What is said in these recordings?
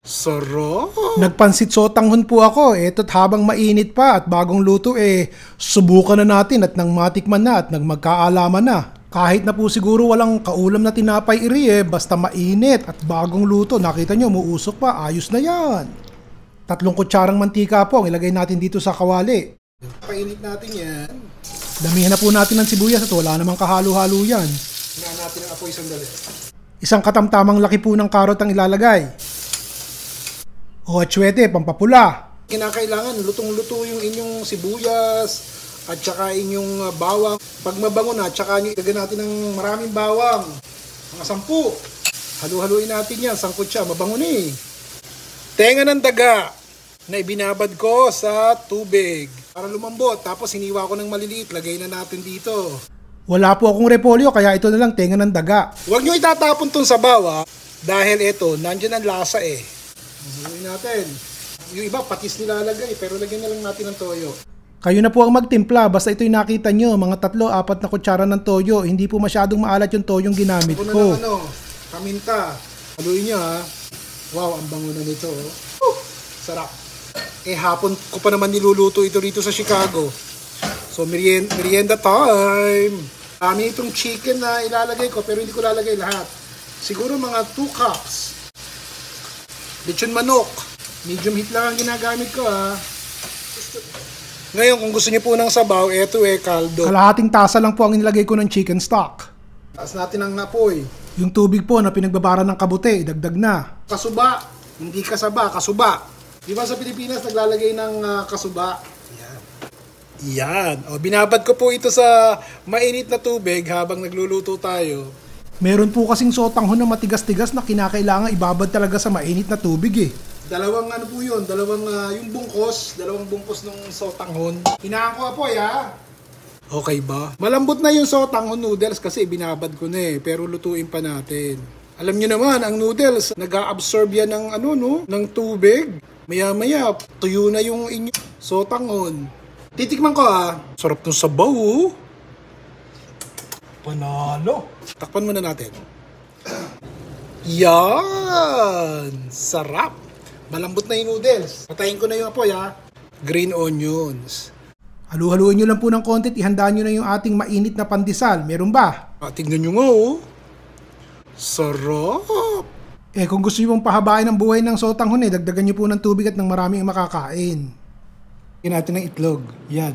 Sarap! Nagpansit sotanghon po ako. Eto't habang mainit pa at bagong luto subukan na natin at nang matikman na at nang magkaalaman na. Kahit na po siguro walang kaulam na tinapay basta mainit at bagong luto. Nakita nyo, umuusok pa. Ayos na yan. 3 kutsarang mantika po ang ilagay natin dito sa kawali. Painit natin yan. Damihan na po natin ng sibuyas at wala namang kahalo-halo yan. Hinahan natin ang apoy sandali. Isang katamtamang laki po ng karot ang ilalagay. O atsuete, pampapula. Kinakailangan lutong-luto yung inyong sibuyas at saka inyong bawang. Pag mabango na, tsaka nyo ilagay natin ng maraming bawang. Mga 10. Halu-haluin natin yan. Sangkot siya. Mabango na Tenga ng daga na ibinabad ko sa tubig para lumambot. Tapos hiniwa ko ng maliliit. Lagay na natin dito. Wala po akong repolyo kaya ito na lang tenga ng daga. Huwag nyo itatapon tong sabaw dahil ito, nandiyan ang lasa Haluin natin. Yung iba patis nilalagay pero lagyan na lang natin ng toyo. Kayo na po ang magtimpla, basta ito'y nakita nyo, mga 3-4 na kutsara ng toyo. Hindi po masyadong maalat yung toyong ginamit ko. Paminta. Haluin nyo Wow, ang bango na nito. Sarap. Hapon ko pa naman niluluto ito rito sa Chicago. So merienda time. Kami itong chicken na ilalagay ko pero hindi ko lalagay lahat. Siguro mga 2 cups. Lechon manok. Medium heat lang ang ginagamit ko Ngayon, kung gusto niyo po ng sabaw, eto kaldo. Kalahating tasa lang po ang inilagay ko ng chicken stock. Taas natin ang apoy. Yung tubig po na pinagbabara ng kabute, idagdag na. Kasuba. Hindi kasaba, kasuba. Di ba sa Pilipinas naglalagay ng kasuba? Yan. Binabad ko po ito sa mainit na tubig habang nagluluto tayo. Meron po kasing sotanghon na matigas-tigas na kinakailangan ibabad talaga sa mainit na tubig Dalawang po yun, yung bungkos, dalawang bungkos ng sotanghon. Hinahan ko apoy Okay ba? Malambot na yung sotanghon noodles kasi binabad ko na pero lutuin pa natin. Alam nyo naman, ang noodles, nag-a-absorb yan ng tubig. Maya-maya, tuyo na yung inyong sotanghon. Titikman ko Sarap ng sabaw Panalo. Takpan muna natin. Yan! Sarap! Malambot na yung noodles. Patayin ko na yung apoy Green onions. Halu-haluin nyo lang po ng konti at ihandaan nyo na yung ating mainit na pandesal. Meron ba? Tingnan nyo nga Sarap! Kung gusto nyo pong pahabain ang buhay ng sotanghon dagdagan nyo po ng tubig at ng maraming makakain. Lagyan natin ng itlog. Yan.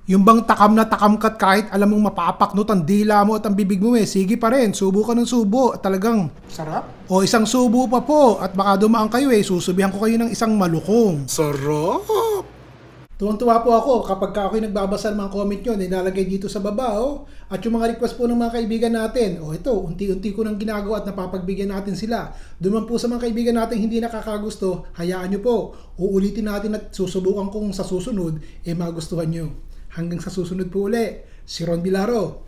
Yung bang takam na takam kat kahit alam mong mapapaknot ang dila mo at ang bibig mo sige pa rin. Subo ka ng subo at talagang sarap. O isang subo pa po at baka dumaan kayo susubihan ko kayo ng isang malukong. Sarap! Tuwang-tuwa po ako kapag ako'y nagbabasa ng mga comment nyo, nilalagay dito sa baba At yung mga request po ng mga kaibigan natin, ito, unti-unti ko nang ginagawa at napapagbigyan natin sila. Doon po sa mga kaibigan natin hindi nakakagusto, hayaan nyo po. Uulitin natin at susubukan kung sa susunod, magustuhan nyo. Hanggang sa susunod po uli, si Ron Bilaro.